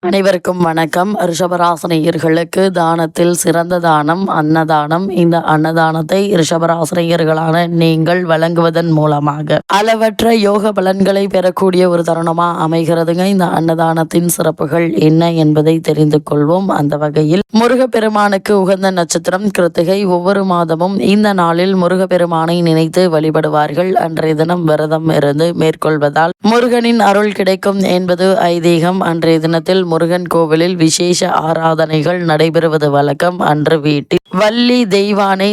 அனைவருக்கும் வணக்கம். ரிஷபராசினியர்களுக்கு தானத்தில் சிறந்த தானம் அன்னதானம். இந்த அன்னதானத்தை ரிஷபராசினியர்களான நீங்கள் வழங்குவதன் மூலமாக அளவற்ற யோக பலன்களை பெறக்கூடிய ஒரு தருணமா அமைகிறதுங்க. இந்த அன்னதானத்தின் சிறப்புகள் என்ன என்பதை தெரிந்து கொள்வோம். அந்த வகையில் முருகப்பெருமானுக்கு உகந்த நட்சத்திரம் கிருத்திகை. ஒவ்வொரு மாதமும் இந்த நாளில் முருகப்பெருமானை நினைத்து வழிபடுவார்கள். அன்றைய தினம் விரதம் இருந்து மேற்கொள்வதால் முருகனின் அருள் கிடைக்கும் என்பது ஐதீகம். அன்றைய தினத்தில் முருகன் கோவிலில் விசேஷ ஆராதனைகள் நடைபெறுவது வழக்கம். அன்று வீட்டில் வள்ளி தெய்வானை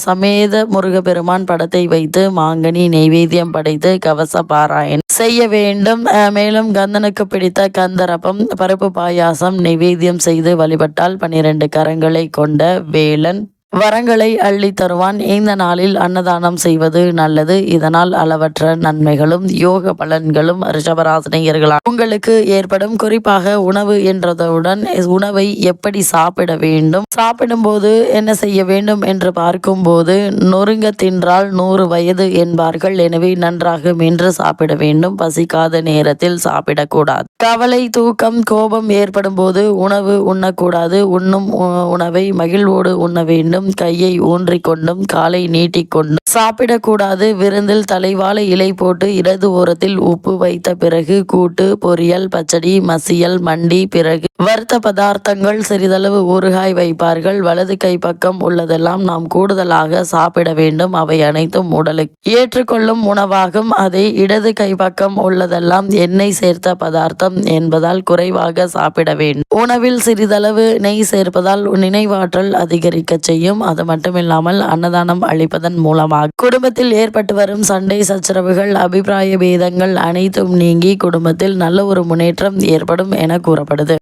சமேத முருகப்பெருமான் படத்தை வைத்து மாங்கனி நெய்வேத்தியம் படைத்து கவச பாராயணம் செய்ய வேண்டும். மேலும் கந்தனுக்கு பிடித்த கந்தரப்பம் பருப்பு பாயாசம் நெய்வேத்தியம் செய்து வழிபட்டால் 12 கரங்களை கொண்ட வேலன் வரங்களை அள்ளி தருவான். இந்த நாளில் அன்னதானம் செய்வது நல்லது. இதனால் அளவற்ற நன்மைகளும் யோக பலன்களும் ரிஷபராசினியர்களால் உங்களுக்கு ஏற்படும். குறிப்பாக உணவு என்றதுடன் உணவை எப்படி சாப்பிட வேண்டும், சாப்பிடும்போது என்ன செய்ய வேண்டும் என்று பார்க்கும்போது நொறுங்க தின்றால் 100 வயது என்பார்கள். எனவே நன்றாக மென்று சாப்பிட வேண்டும். பசிக்காத நேரத்தில் சாப்பிடக்கூடாது. கவலை, தூக்கம், கோபம் ஏற்படும் போது உணவு உண்ணக்கூடாது. உண்ணும் உணவை மகிழ்வோடு உண்ண வேண்டும். கையை ஊன்றிக் கொண்டும் காலை நீட்டிக்கொண்டும் சாப்பிடக்கூடாது. விருந்தில் தலைவாழை இலை போட்டு இடது ஓரத்தில் உப்பு வைத்த பிறகு கூட்டு, பொரியல், பச்சடி, மசியல், மண்டி, பிறகு வறுத்த பதார்த்தங்கள், சிறிதளவு ஊறுகாய் வைப்பார்கள். வலது கை பக்கம் உள்ளதெல்லாம் நாம் கூடுதலாக சாப்பிட வேண்டும். அவை அனைத்தும் உடலுக்கு ஏற்றுக்கொள்ளும் உணவாகும். அதை இடது கை பக்கம் உள்ளதெல்லாம் எண்ணெய் சேர்த்த பதார்த்தம் என்பதால் குறைவாக சாப்பிட வேண்டும். உணவில் சிறிதளவு நெய் சேர்ப்பதால் நினைவாற்றல் அதிகரிக்க செய்யும். அது மட்டுமில்லாமல் அன்னதானம் அளிப்பதன் மூலமாக குடும்பத்தில் ஏற்பட்டு வரும் சண்டை சச்சரவுகள், அபிப்பிராய பேதங்கள் அனைத்தும் நீங்கி குடும்பத்தில் நல்ல ஒரு முன்னேற்றம் ஏற்படும் என கூறப்படுது.